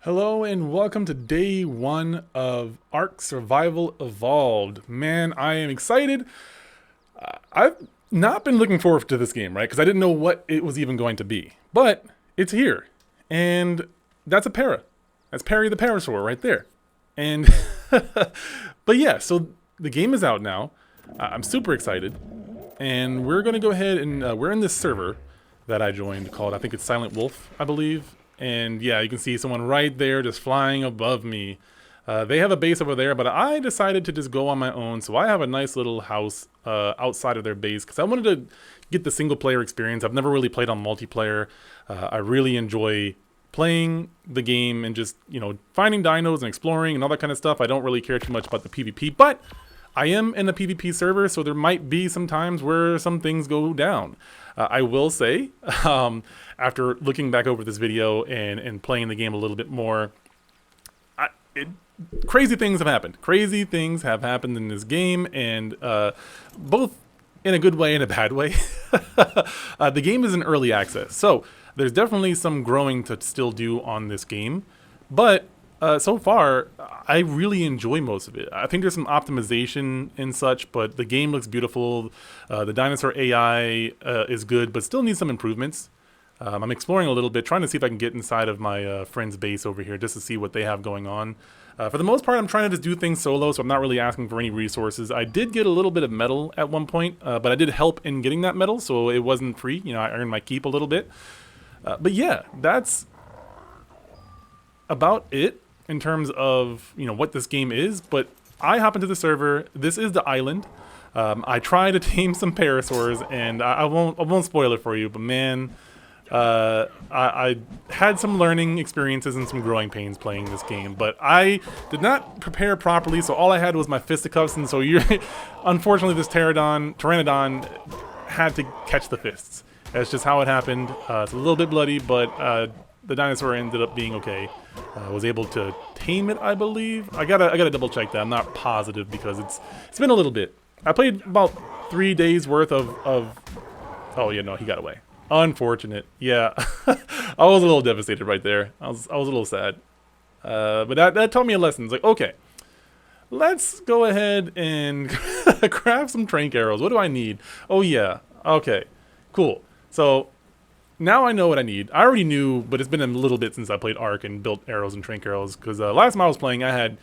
Hello and welcome to day one of Ark Survival Evolved. Man, I am excited. I've not been looking forward to this game, right? Because I didn't know what it was even going to be. But it's here. And that's a para. That's Perry the Parasaur right there. And, but yeah, so the game is out now. I'm super excited. And we're going to go ahead and we're in this server that I joined called, I think it's Silent Wolf, I believe. And yeah, you can see someone right there just flying above me. They have a base over there, but I decided to just go on my own. So I have a nice little house outside of their base because I wanted to get the single player experience. I've never really played on multiplayer. I really enjoy playing the game and just, finding dinos and exploring and all that kind of stuff. I don't really care too much about the PvP, but I am in a PvP server, so there might be some times where some things go down. I will say, after looking back over this video and playing the game a little bit more, crazy things have happened. Crazy things have happened in this game, and both in a good way and a bad way. The game is in early access, so there's definitely some growing to still do on this game, but so far, I really enjoy most of it. I think there's some optimization and such, but the game looks beautiful. The dinosaur AI is good, but still needs some improvements. I'm exploring a little bit, trying to see if I can get inside of my friend's base over here just to see what they have going on. For the most part, I'm trying to just do things solo, so I'm not really asking for any resources. I did get a little bit of metal at one point, but I did help in getting that metal, so it wasn't free. I earned my keep a little bit. But yeah, that's about it in terms of what this game is. But I hop into the server. This is the island. I try to tame some parasaurs, and I won't spoil it for you, but man, I had some learning experiences and some growing pains playing this game, but I did not prepare properly, so all I had was my fisticuffs, and so unfortunately this Pteranadon had to catch the fists. That's just how it happened. It's a little bit bloody, but the dinosaur ended up being okay. I was able to tame it, I believe. I gotta double check that. I'm not positive because it's been a little bit. I played about 3 days worth of. Oh yeah, no, he got away. Unfortunate. Yeah, I was a little devastated right there. I was a little sad. But that taught me a lesson. It's like, okay, let's go ahead and craft some trank arrows. What do I need? Oh yeah. Okay. Cool. So now I know what I need. I already knew, but it's been a little bit since I played Ark and built arrows and trank arrows, because last time I was playing I had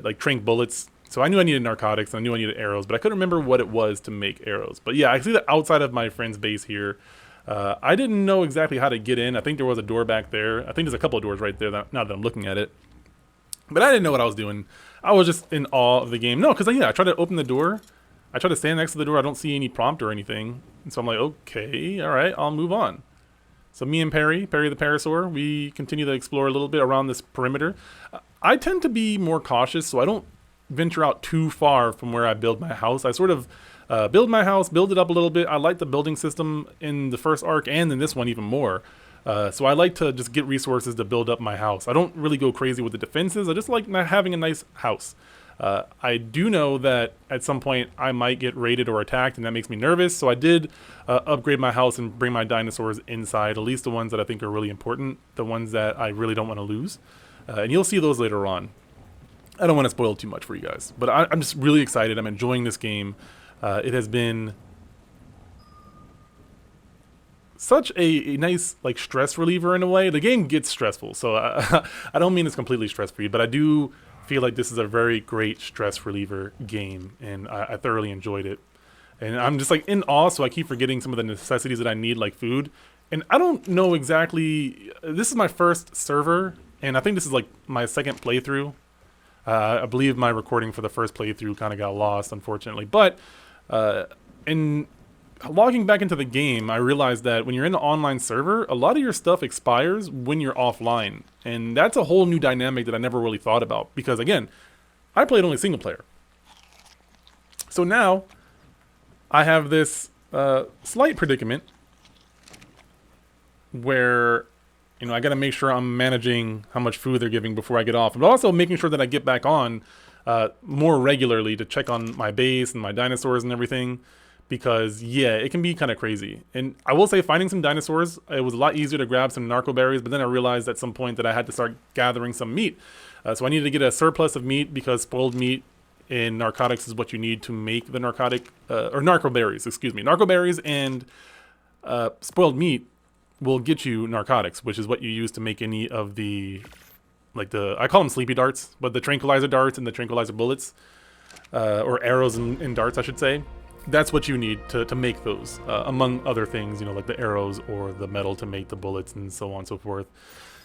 like trank bullets, so I knew I needed narcotics and I knew I needed arrows, but I couldn't remember what it was to make arrows. But yeah, I see that outside of my friend's base here. I didn't know exactly how to get in. I think there was a door back there. I think there's a couple of doors right there now that I'm looking at it. But I didn't know what I was doing. I was just in awe of the game. No, because yeah, I tried to open the door. I tried to stand next to the door. I don't see any prompt or anything. And so I'm like, okay, all right, I'll move on. So me and Perry the Parasaur, we continue to explore a little bit around this perimeter. I tend to be more cautious, so I don't venture out too far from where I build my house. I sort of build my house, build it up a little bit. I like the building system in the first Ark and in this one even more. So I like to just get resources to build up my house. I don't really go crazy with the defenses. I just like having a nice house. I do know that at some point I might get raided or attacked, and that makes me nervous, so I did upgrade my house and bring my dinosaurs inside, at least the ones that I think are really important, the ones that I really don't want to lose. And you'll see those later on. I don't want to spoil too much for you guys, but I'm just really excited. I'm enjoying this game. It has been such a nice stress reliever in a way. The game gets stressful, so I don't mean it's completely stress-free, but I do feel like this is a very great stress reliever game, and I thoroughly enjoyed it. And I'm just in awe, so I keep forgetting some of the necessities that I need, like food. And I don't know exactly, this is my first server, and I think this is my second playthrough. I believe my recording for the first playthrough kind of got lost, unfortunately. But in logging back into the game, I realized that when you're in an online server, a lot of your stuff expires when you're offline. And that's a whole new dynamic that I never really thought about. Because again, I played only single player. So now, I have this slight predicament where I gotta make sure I'm managing how much food they're giving before I get off. But also making sure that I get back on more regularly to check on my base and my dinosaurs and everything. because yeah, it can be kind of crazy. And I will say, finding some dinosaurs, it was a lot easier to grab some narco berries, but then I realized at some point that I had to start gathering some meat. So I needed to get a surplus of meat, because spoiled meat in narcotics is what you need to make the narcotic, or narco berries, excuse me. Narco berries and spoiled meat will get you narcotics, which is what you use to make any of the, like I call them sleepy darts, but the tranquilizer darts and the tranquilizer bullets, or arrows and darts, I should say. That's what you need to make those, among other things, you know, like the arrows or the metal to make the bullets and so on and so forth.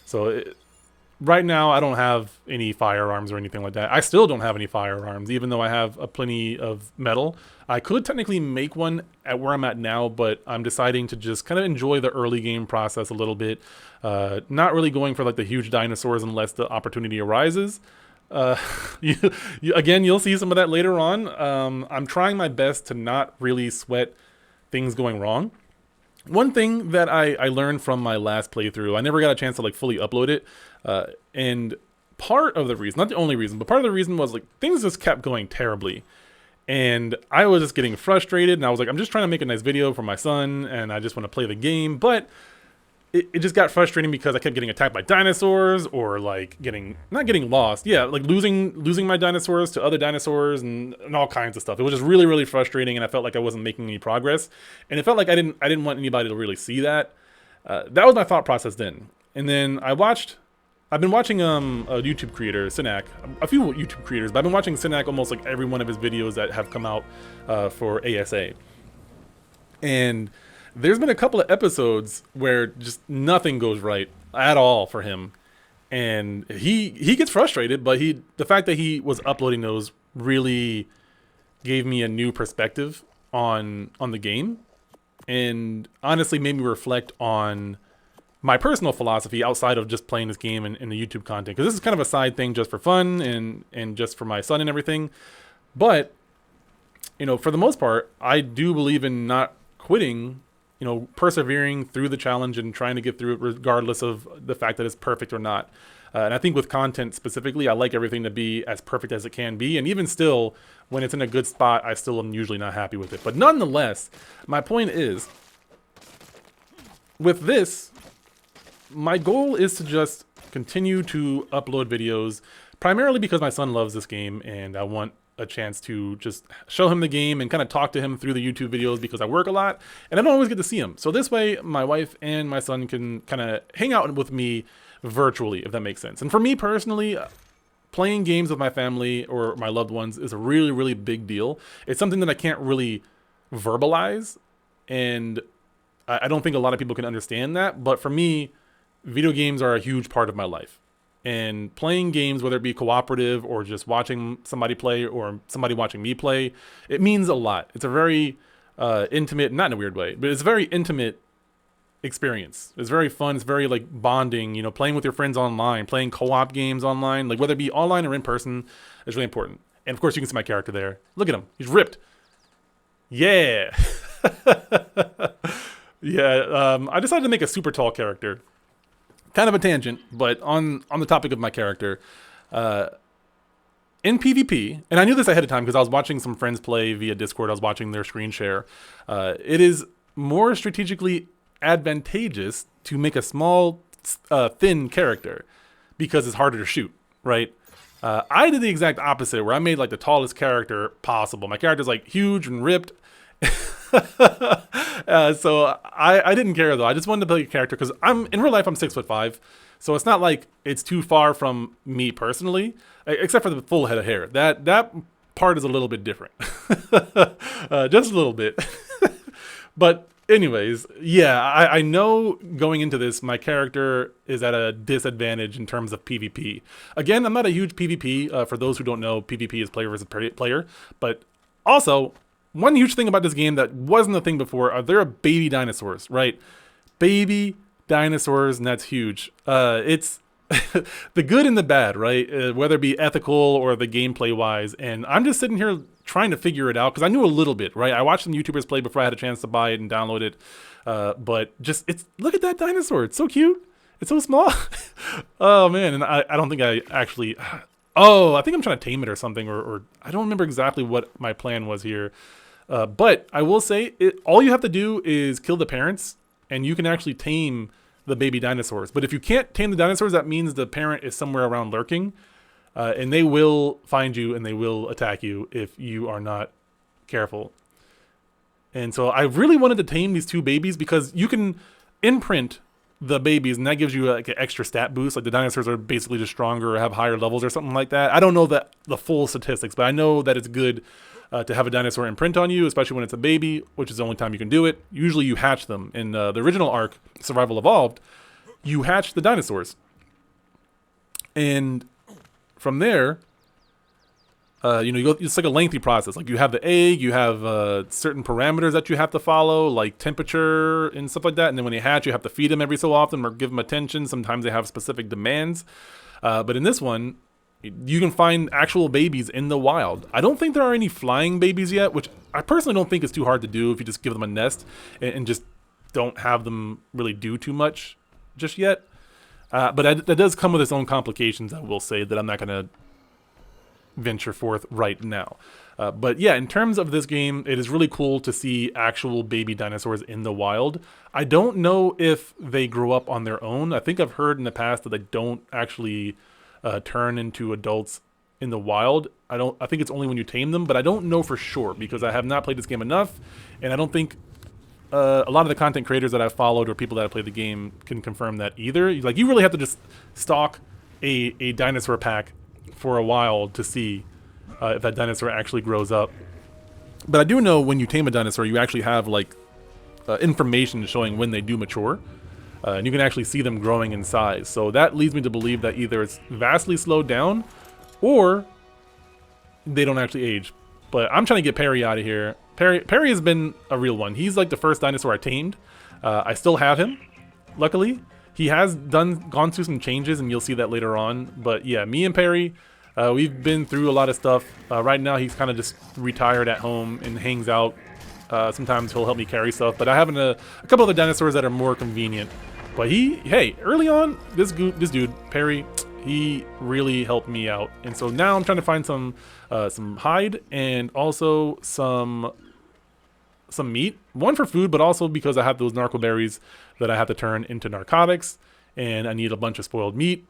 So right now I don't have any firearms or anything like that. I still don't have any firearms, even though I have a plenty of metal. I could technically make one at where I'm at now, but I'm deciding to just kind of enjoy the early game process a little bit. Not really going for like the huge dinosaurs unless the opportunity arises. Again, you'll see some of that later on. I'm trying my best to not really sweat things going wrong. One thing that I learned from my last playthrough, I never got a chance to like fully upload it, and part of the reason, not the only reason, but part of the reason was like things just kept going terribly, and I was just getting frustrated, and I was like, I'm just trying to make a nice video for my son, and I just want to play the game, but it just got frustrating because I kept getting attacked by dinosaurs, or like not getting lost. Yeah, like losing my dinosaurs to other dinosaurs and all kinds of stuff. It was just really, really frustrating, and I felt like I wasn't making any progress. And it felt like I didn't want anybody to really see that. That was my thought process then. And then I've been watching a YouTube creator, Synac, a few YouTube creators, but I've been watching Synac almost like every one of his videos that have come out for ASA. And there's been a couple of episodes where just nothing goes right at all for him, and he gets frustrated. But the fact that he was uploading those really gave me a new perspective on the game, and honestly made me reflect on my personal philosophy outside of just playing this game and the YouTube content. Because this is kind of a side thing, just for fun and just for my son and everything. But you know, for the most part, I do believe in not quitting. You know, persevering through the challenge and trying to get through it regardless of the fact that it's perfect or not. And I think with content specifically, I like everything to be as perfect as it can be. And even still, when it's in a good spot, I still am usually not happy with it. But nonetheless, my point is, with this, my goal is to just continue to upload videos, primarily because my son loves this game and I want a chance to just show him the game and kind of talk to him through the YouTube videos, because I work a lot and I don't always get to see him. So this way my wife and my son can kind of hang out with me virtually, if that makes sense. And for me personally, playing games with my family or my loved ones is a really, really big deal. It's something that I can't really verbalize, and I don't think a lot of people can understand that. But for me, video games are a huge part of my life. And playing games, whether it be cooperative or just watching somebody play or somebody watching me play, it means a lot. It's a very intimate, not in a weird way, but it's a very intimate experience. It's very fun. It's very like bonding, you know, playing with your friends online, playing co-op games online, like whether it be online or in person, is really important. And of course you can see my character there. Look at him. He's ripped. Yeah. Yeah. I decided to make a super tall character. Kind of a tangent, but on the topic of my character, in PvP, and I knew this ahead of time because I was watching some friends play via Discord. I was watching their screen share. It is more strategically advantageous to make a small, thin character because it's harder to shoot, right? I did the exact opposite, where I made like the tallest character possible. My character's like huge and ripped. So I didn't care though. I just wanted to play a character because in real life I'm 6'5", so it's not like it's too far from me personally, except for the full head of hair. That part is a little bit different, just a little bit. But anyways, yeah, I know going into this, my character is at a disadvantage in terms of PvP. Again, I'm not a huge PvP. For those who don't know, PvP is player versus player, but also, one huge thing about this game that wasn't a thing before, there are baby dinosaurs, right? Baby dinosaurs, and that's huge. It's the good and the bad, right? Whether it be ethical or the gameplay wise. And I'm just sitting here trying to figure it out because I knew a little bit, right? I watched some YouTubers play before I had a chance to buy it and download it. But just, look at that dinosaur. It's so cute. It's so small. Oh man, and I don't think I actually... Oh, I think I'm trying to tame it or something, or I don't remember exactly what my plan was here. But I will say, all you have to do is kill the parents, and you can actually tame the baby dinosaurs. But if you can't tame the dinosaurs, that means the parent is somewhere around lurking, and they will find you and they will attack you if you are not careful. And so I really wanted to tame these two babies because you can imprint the babies, and that gives you like an extra stat boost. Like the dinosaurs are basically just stronger or have higher levels or something like that. I don't know the full statistics, but I know that it's good to have a dinosaur imprint on you, especially when it's a baby, which is the only time you can do it. Usually you hatch them. In the original Ark, Survival Evolved, you hatch the dinosaurs. And from there, it's like a lengthy process. Like you have the egg, you have certain parameters that you have to follow, like temperature and stuff like that. And then when they hatch, you have to feed them every so often or give them attention. Sometimes they have specific demands. But in this one, you can find actual babies in the wild. I don't think there are any flying babies yet, which I personally don't think is too hard to do if you just give them a nest and just don't have them really do too much just yet. But that does come with its own complications, I will say, that I'm not going to venture forth right now. But yeah, in terms of this game, it is really cool to see actual baby dinosaurs in the wild. I don't know if they grow up on their own. I think I've heard in the past that they don't actually turn into adults in the wild. I think it's only when you tame them, but I don't know for sure because I have not played this game enough, and I don't think a lot of the content creators that I've followed or people that have played the game can confirm that either. Like, you really have to just stalk a dinosaur pack for a while to see if that dinosaur actually grows up. But I do know when you tame a dinosaur, you actually have like information showing when they do mature. And you can actually see them growing in size. So that leads me to believe that either it's vastly slowed down or they don't actually age. But I'm trying to get Perry out of here. Perry has been a real one. He's like the first dinosaur I tamed. I still have him, luckily. He has gone through some changes, and you'll see that later on. But yeah, me and Perry, we've been through a lot of stuff. Right now, he's kind of just retired at home and hangs out. Sometimes he'll help me carry stuff. But I have a couple other dinosaurs that are more convenient. But hey, early on, this dude, Perry, he really helped me out. And so now I'm trying to find some hide and also some meat. One for food, but also because I have those narco berries that I have to turn into narcotics, and I need a bunch of spoiled meat.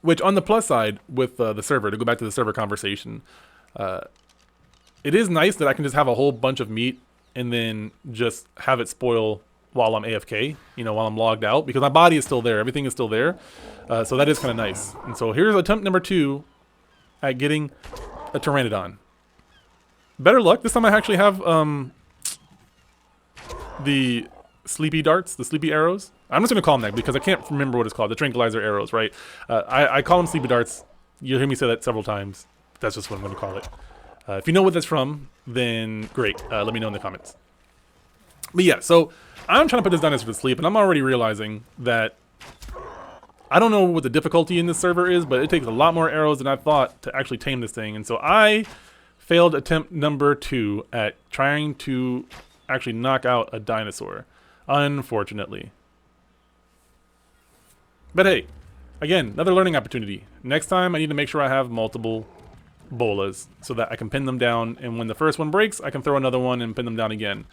Which, on the plus side with the server, to go back to the server conversation, it is nice that I can just have a whole bunch of meat and then just have it spoil while I'm AFK, while I'm logged out, because my body is still there, everything is still there. So that is kind of nice. And so here's attempt number 2 at getting a Pteranadon. Better luck. This time I actually have the sleepy darts, the sleepy arrows. I'm just going to call them that because I can't remember what it's called. The tranquilizer arrows, right? I call them sleepy darts. You'll hear me say that several times. That's just what I'm going to call it. If you know what that's from, then great. Let me know in the comments. But yeah, so I'm trying to put this dinosaur to sleep, and I'm already realizing that I don't know what the difficulty in this server is, but it takes a lot more arrows than I thought to actually tame this thing. And so I failed attempt number 2 at trying to actually knock out a dinosaur, unfortunately. But hey, again, another learning opportunity. Next time I need to make sure I have multiple bolas so that I can pin them down, and when the first one breaks, I can throw another one and pin them down again.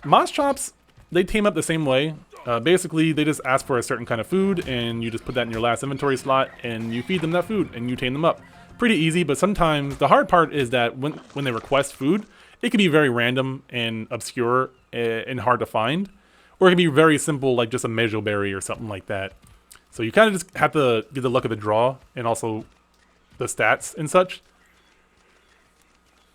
Moss chops, they tame up the same way. Basically, they just ask for a certain kind of food, and you just put that in your last inventory slot, and you feed them that food, and you tame them up. Pretty easy, but sometimes the hard part is that when they request food, it can be very random and obscure and hard to find, or it can be very simple, like just a mejo berry or something like that. So you kind of just have to get the luck of the draw and also the stats and such.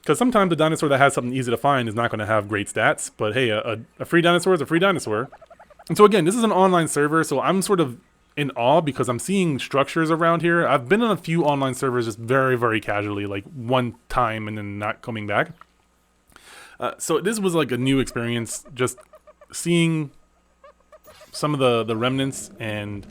Because sometimes the dinosaur that has something easy to find is not going to have great stats, but hey, a free dinosaur is a free dinosaur. And so again, this is an online server, so I'm sort of in awe because I'm seeing structures around here. I've been on a few online servers just very, very casually, like one time and then not coming back. So this was like a new experience, just seeing some of the remnants and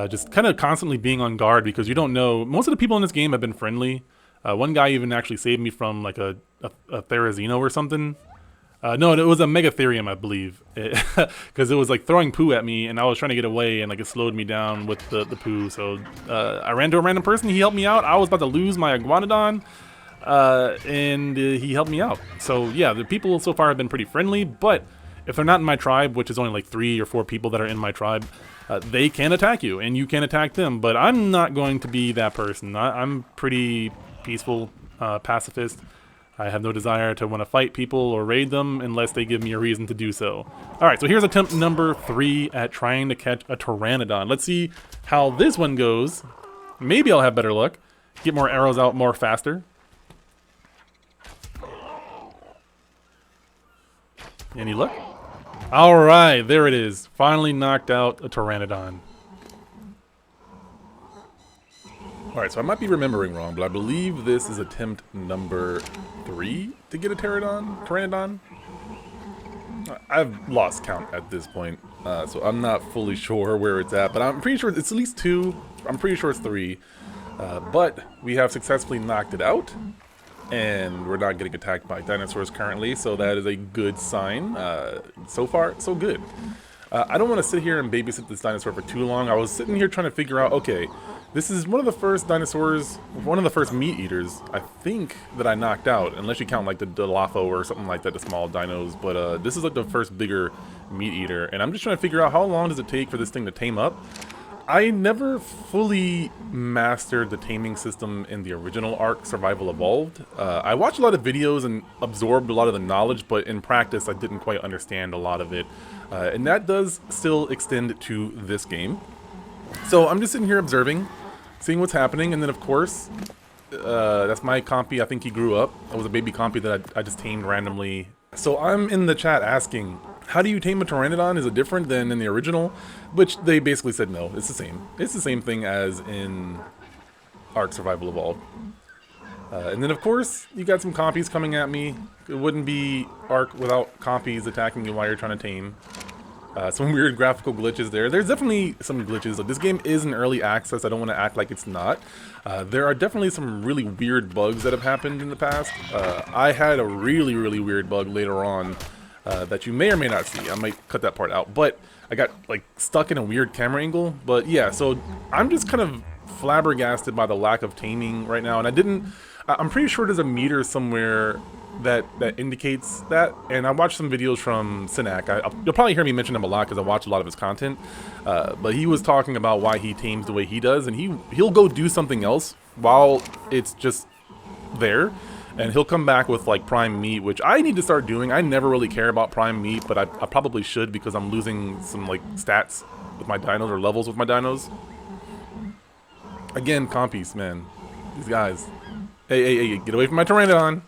just kind of constantly being on guard because you don't know. Most of the people in this game have been friendly. One guy even actually saved me from like a Therizino or something. No, it was a Megatherium, I believe, because it was like throwing poo at me, and I was trying to get away, and like it slowed me down with the poo. So I ran to a random person. He helped me out. I was about to lose my Iguanodon. and he helped me out. So yeah, the people so far have been pretty friendly, but if they're not in my tribe, which is only like 3 or 4 people that are in my tribe, they can attack you, and you can attack them. But I'm not going to be that person. I'm pretty peaceful, pacifist. I have no desire to want to fight people or raid them unless they give me a reason to do so. Alright, so here's attempt number 3 at trying to catch a Pteranadon. Let's see how this one goes. Maybe I'll have better luck. Get more arrows out more faster. Any luck? Alright, there it is. Finally knocked out a Pteranadon. Alright, so I might be remembering wrong, but I believe this is attempt number 3 to get a Pteranadon. I've lost count at this point, so I'm not fully sure where it's at, but I'm pretty sure it's at least 2. I'm pretty sure it's 3. But we have successfully knocked it out, and we're not getting attacked by dinosaurs currently, so that is a good sign. So far, so good. I don't want to sit here and babysit this dinosaur for too long. I was sitting here trying to figure out, okay, this is one of the first dinosaurs, one of the first meat eaters, I think, that I knocked out, unless you count like the Dilopho or something like that, the small dinos, but this is like the first bigger meat eater, and I'm just trying to figure out how long does it take for this thing to tame up. I never fully mastered the taming system in the original Ark Survival Evolved. I watched a lot of videos and absorbed a lot of the knowledge, but in practice I didn't quite understand a lot of it. And that does still extend to this game. So I'm just sitting here observing, seeing what's happening, and then of course, that's my compy. I think he grew up. It was a baby compy that I just tamed randomly. So I'm in the chat asking, how do you tame a Pteranodon? Is it different than in the original? Which they basically said no, it's the same. It's the same thing as in Ark Survival Evolved. And then of course, you got some compies coming at me. It wouldn't be Ark without compies attacking you while you're trying to tame. Some weird graphical glitches there. There's definitely some glitches. Like, this game is in early access. I don't want to act like it's not. There are definitely some really weird bugs that have happened in the past. I had a really, really weird bug later on that you may or may not see. I might cut that part out. But I got like stuck in a weird camera angle. But yeah, so I'm just kind of flabbergasted by the lack of taming right now. And I'm pretty sure there's a meter somewhere that indicates that, and I watched some videos from Synac. You'll probably hear me mention him a lot because I watch a lot of his content, but he was talking about why he tames the way he does, and he'll go do something else while it's just there, and he'll come back with like prime meat, which I need to start doing. I never really care about prime meat, but I probably should, because I'm losing some like stats with my dinos, or levels with my dinos. Again, compies, man, these guys. Hey, get away from my Pteranodon.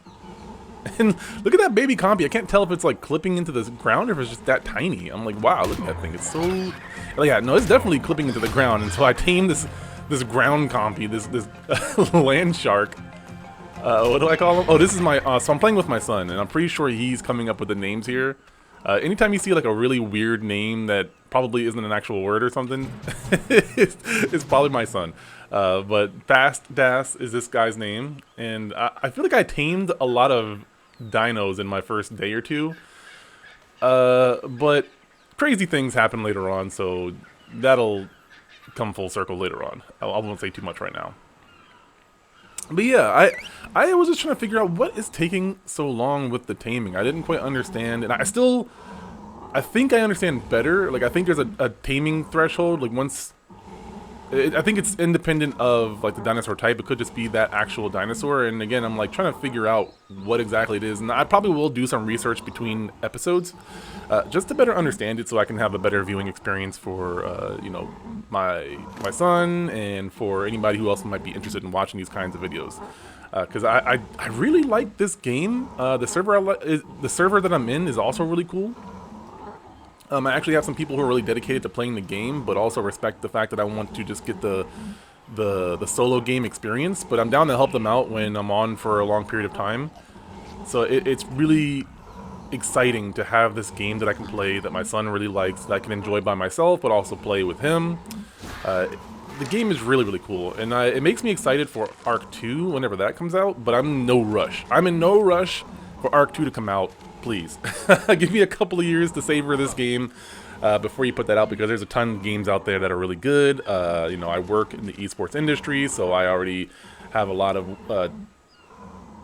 And look at that baby compy. I can't tell if it's like clipping into the ground or if it's just that tiny. I'm like, wow, look at that thing. It's so... Oh, yeah, no, it's definitely clipping into the ground. And so I tamed this ground compy, this land shark. What do I call him? Oh, this is my... so I'm playing with my son, and I'm pretty sure he's coming up with the names here. Anytime you see like a really weird name that probably isn't an actual word or something, it's probably my son. But Fast Das is this guy's name, and I feel like I tamed a lot of dinos in my first day or two, but crazy things happen later on, so that'll come full circle later on. I won't say too much right now. But yeah, I was just trying to figure out what is taking so long with the taming. I didn't quite understand, and I think I understand better. Like, I think there's a taming threshold, like once... I think it's independent of like the dinosaur type. It could just be that actual dinosaur, and again, I'm like trying to figure out what exactly it is, and I probably will do some research between episodes just to better understand it, so I can have a better viewing experience for you know, my son, and for anybody who else might be interested in watching these kinds of videos. Because I really like this game. The server that I'm in is also really cool. I actually have some people who are really dedicated to playing the game, but also respect the fact that I want to just get the solo game experience. But I'm down to help them out when I'm on for a long period of time. So it's really exciting to have this game that I can play, that my son really likes, that I can enjoy by myself, but also play with him. The game is really, really cool, and it makes me excited for Ark 2 whenever that comes out, but I'm in no rush. I'm in no rush for Ark 2 to come out. Please, give me a couple of years to savor this game before you put that out, because there's a ton of games out there that are really good. You know, I work in the esports industry, so I already have a lot of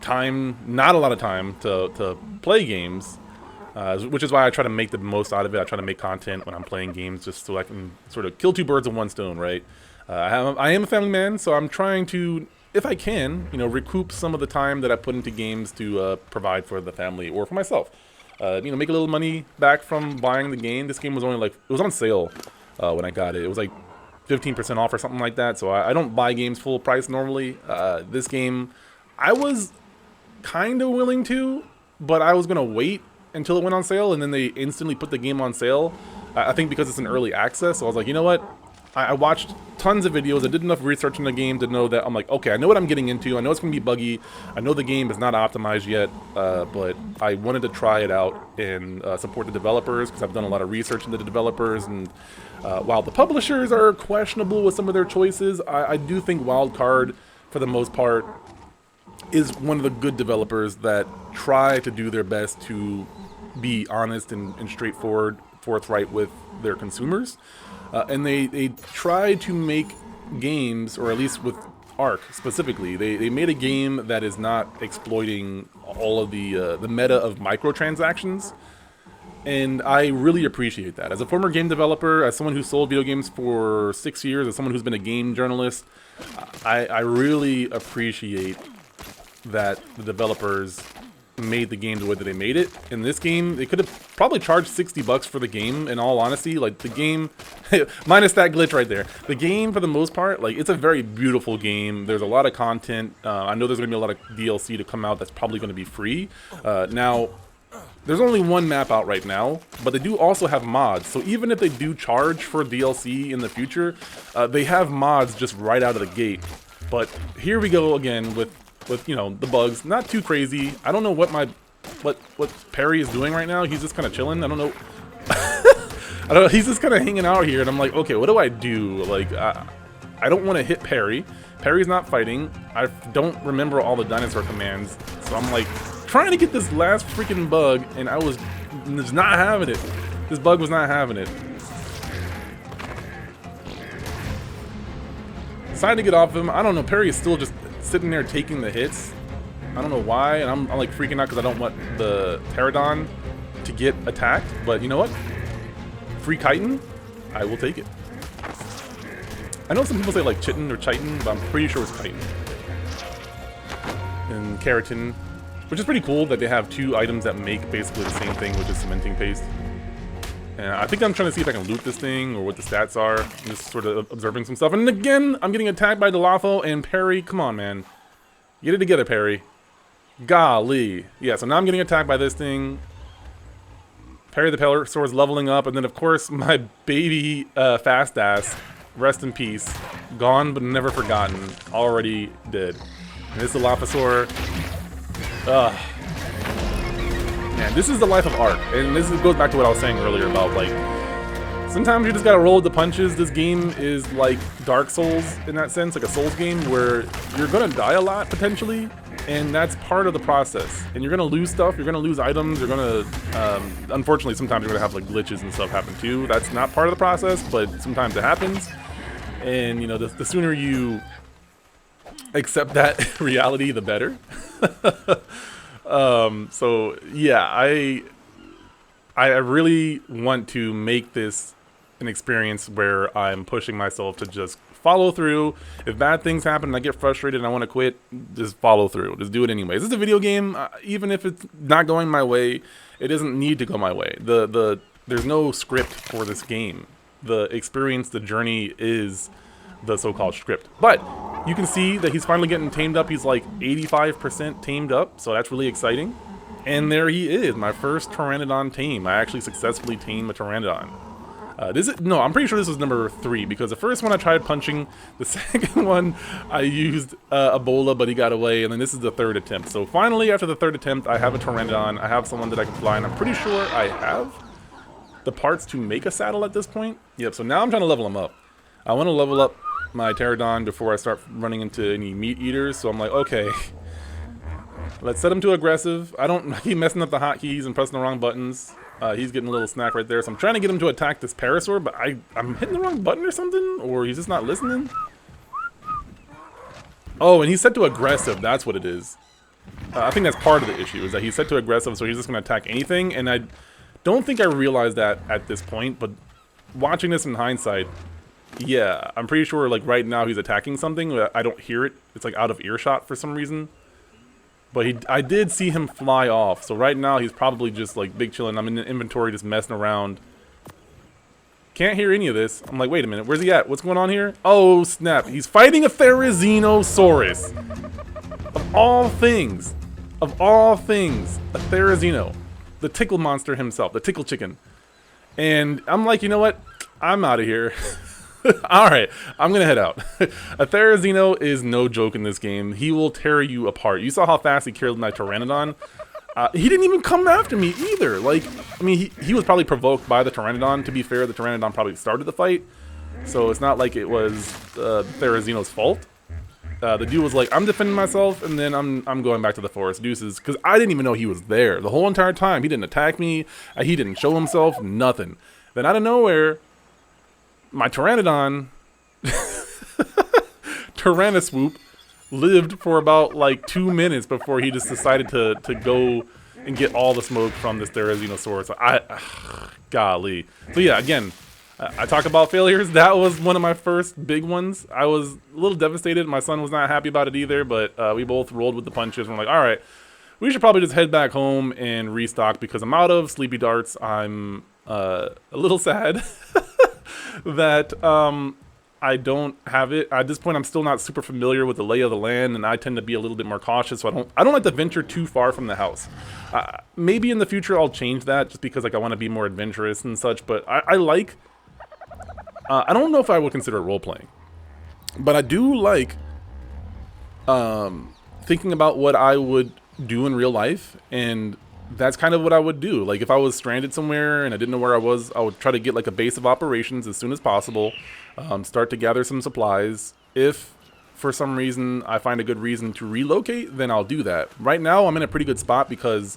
time, not a lot of time to play games, which is why I try to make the most out of it. I try to make content when I'm playing games just so I can sort of kill two birds with one stone, right? I am a family man, so I'm trying to, if I can, you know, recoup some of the time that I put into games to provide for the family or for myself. You know, make a little money back from buying the game. This game was only like, it was on sale when I got it. It was like 15% off or something like that, so I don't buy games full price normally. This game, I was kind of willing to, but I was going to wait until it went on sale, and then they instantly put the game on sale. I think because it's an early access, so I was like, you know what? I watched tons of videos. I did enough research in the game to know that I'm like, okay, I know what I'm getting into. I know it's going to be buggy. I know the game is not optimized yet, but I wanted to try it out and support the developers because I've done a lot of research into the developers. And while the publishers are questionable with some of their choices, I do think Wildcard, for the most part, is one of the good developers that try to do their best to be honest and straightforward, forthright with their consumers. And they try to make games, or at least with Ark specifically, they made a game that is not exploiting all of the meta of microtransactions. And I really appreciate that. As a former game developer, as someone who sold video games for 6 years, as someone who's been a game journalist, I really appreciate that the developers made the game the way that they made it. In this game, they could have probably charged $60 for the game, in all honesty. Like, the game, minus that glitch right there, the game, for the most part, like, it's a very beautiful game. There's a lot of content. I know there's going to be a lot of DLC to come out that's probably going to be free. Now, there's only one map out right now, but they do also have mods. So even if they do charge for DLC in the future, they have mods just right out of the gate. But here we go again with you know, the bugs. Not too crazy. I don't know what what Perry is doing right now. He's just kind of chilling. I don't know. I don't know. He's just kind of hanging out here, and I'm like, okay, what do I do? Like, I don't want to hit Perry. Perry's not fighting. I don't remember all the dinosaur commands, so I'm like trying to get this last freaking bug, and I was just not having it. This bug was not having it. Decided to get off him. I don't know. Perry is still just sitting there taking the hits. I don't know why, and I'm like freaking out because I don't want the Pteranadon to get attacked. But you know what? Free chitin, I will take it. I know some people say like chitin or chitin, but I'm pretty sure it's chitin. And keratin, which is pretty cool that they have two items that make basically the same thing, which is cementing paste. And I think I'm trying to see if I can loot this thing or what the stats are. I'm just sort of observing some stuff. And again, I'm getting attacked by Dilopho and Perry. Come on, man. Get it together, Perry. Golly. Yeah, so now I'm getting attacked by this thing. Perry the Pelor is leveling up. And then, of course, my baby fast ass, rest in peace, gone but never forgotten, already dead. And this Dilophosaur. Ugh. Man, this is the life of Ark, and this goes back to what I was saying earlier about, like, sometimes you just gotta roll with the punches. This game is like Dark Souls in that sense, like a Souls game, where you're gonna die a lot, potentially, and that's part of the process. And you're gonna lose stuff, you're gonna lose items, you're gonna, unfortunately, sometimes you're gonna have, like, glitches and stuff happen too. That's not part of the process, but sometimes it happens. And, you know, the sooner you accept that reality, the better. So yeah, I really want to make this an experience where I'm pushing myself to just follow through. If bad things happen and I get frustrated and I want to quit, just follow through. Just do it anyways. This is a video game. Even if it's not going my way, it doesn't need to go my way. There's no script for this game. The experience, the journey is the so-called script. But you can see that he's finally getting tamed up. He's like 85% tamed up, so that's really exciting. And there he is, my first Pteranadon tame. I actually successfully tamed a Pteranadon. No, I'm pretty sure this was number 3, because the first one I tried punching, the second one I used Ebola, but he got away, and then this is the 3rd attempt. So finally, after the 3rd attempt, I have a Pteranadon. I have someone that I can fly, and I'm pretty sure I have the parts to make a saddle at this point. Yep, so now I'm trying to level him up. I want to level up my Pteranodon before I start running into any meat eaters, so I'm like, okay, let's set him to aggressive. I keep messing up the hotkeys and pressing the wrong buttons. He's getting a little snack right there, so I'm trying to get him to attack this Parasaur, but I'm hitting the wrong button or something, or he's just not listening. Oh, and he's set to aggressive, that's what it is. I think that's part of the issue, is that he's set to aggressive, so he's just going to attack anything, and I don't think I realized that at this point, but watching this in hindsight, yeah, I'm pretty sure, like, right now he's attacking something, but I don't hear it. It's, like, out of earshot for some reason. But I did see him fly off, so right now he's probably just, like, big chillin'. I'm in the inventory just messing around. Can't hear any of this. I'm like, wait a minute, where's he at? What's going on here? Oh, snap. He's fighting a Therizinosaurus. Of all things, a Therizino. The tickle monster himself, the tickle chicken. And I'm like, you know what? I'm out of here. Alright, I'm gonna head out. A Therizino is no joke in this game. He will tear you apart. You saw how fast he killed my Pteranadon. He didn't even come after me either. Like, I mean, he was probably provoked by the Pteranadon. To be fair, the Pteranadon probably started the fight. So it's not like it was Therizino's fault. The dude was like, I'm defending myself, and then I'm going back to the forest. Deuces. Because I didn't even know he was there. The whole entire time, he didn't attack me. He didn't show himself. Nothing. Then out of nowhere, my Pteranadon, Tyrannoswoop, lived for about like 2 minutes before he just decided to go and get all the smoke from this Therizinosaurus. Golly. So yeah, again, I talk about failures. That was one of my first big ones. I was a little devastated. My son was not happy about it either, but we both rolled with the punches. We're like, all right, we should probably just head back home and restock because I'm out of sleepy darts. I'm a little sad that I don't have it. At this point, I'm still not super familiar with the lay of the land, and I tend to be a little bit more cautious, so I don't like to venture too far from the house. Maybe in the future I'll change that just because like I want to be more adventurous and such, but I like... I don't know if I would consider it role-playing, but I do like thinking about what I would do in real life, and that's kind of what I would do. Like, if I was stranded somewhere and I didn't know where I was, I would try to get, like, a base of operations as soon as possible, start to gather some supplies. If, for some reason, I find a good reason to relocate, then I'll do that. Right now, I'm in a pretty good spot because,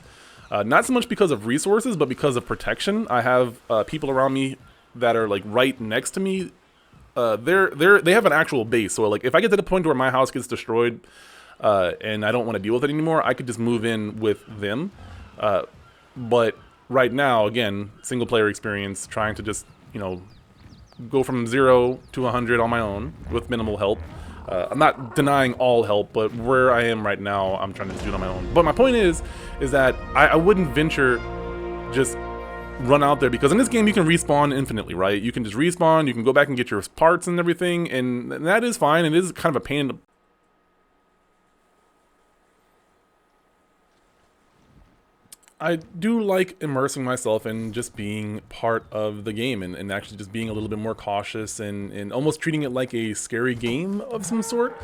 not so much because of resources, but because of protection. I have people around me that are like right next to me. They have an actual base, so like if I get to the point where my house gets destroyed and I don't want to deal with it anymore, I could just move in with them. But right now, again, single player experience, trying to just, you know, go from 0 to 100 on my own with minimal help. I'm not denying all help, but where I am right now, I'm trying to just do it on my own. But my point is that I wouldn't venture just run out there, because in this game you can respawn infinitely, right? You can just respawn, you can go back and get your parts and everything, and that is fine. It is kind of a pain in the... I do like immersing myself in just being part of the game and actually just being a little bit more cautious and almost treating it like a scary game of some sort.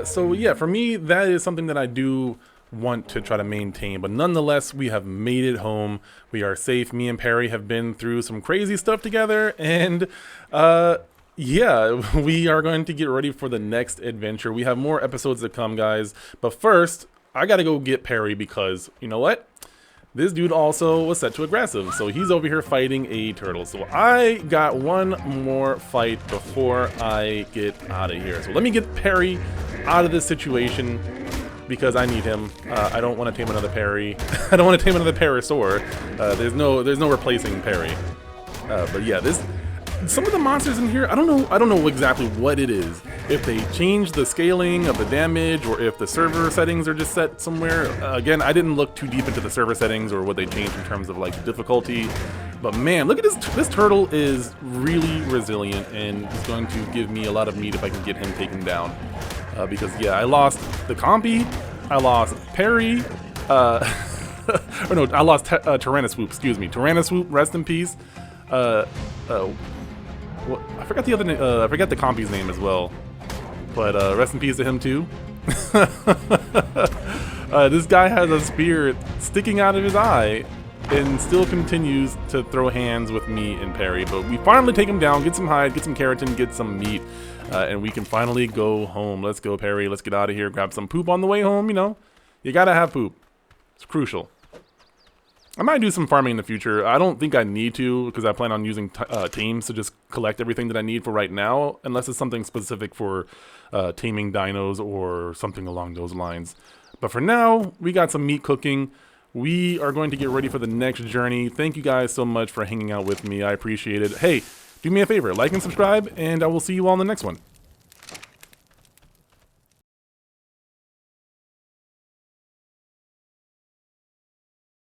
So yeah, for me, that is something that I do want to try to maintain, but nonetheless, we have made it home. We are safe. Me and Perry have been through some crazy stuff together, and yeah, we are going to get ready for the next adventure. We have more episodes to come, guys, but first, I gotta go get Perry because, you know what? This dude also was set to aggressive, so he's over here fighting a turtle. So I got one more fight before I get out of here. So let me get Perry out of this situation, because I need him. I don't want to tame another Perry. I don't want to tame another Parasaur. There's no replacing Perry. But yeah, some of the monsters in here, I don't know exactly what it is. If they change the scaling of the damage, or if the server settings are just set somewhere. Again, I didn't look too deep into the server settings or what they changed in terms of like difficulty. But man, look at this. This turtle is really resilient and is going to give me a lot of meat if I can get him taken down. Because yeah, I lost the Compy, I lost Perry, or no, I lost Tyrannoswoop, excuse me. Tyrannoswoop, rest in peace. I forgot the other I forgot the Compy's name as well. But rest in peace to him too. This guy has a spear sticking out of his eye and still continues to throw hands with me and Perry. But we finally take him down, get some hide, get some keratin, get some meat. And we can finally go home. Let's go, Perry. Let's get out of here. Grab some poop on the way home, you know. You gotta have poop. It's crucial. I might do some farming in the future. I don't think I need to, because I plan on using Tames to just collect everything that I need for right now, unless it's something specific for taming dinos or something along those lines. But for now, we got some meat cooking. We are going to get ready for the next journey. Thank you guys so much for hanging out with me. I appreciate it. Hey, do me a favor, like and subscribe, and I will see you all in the next one.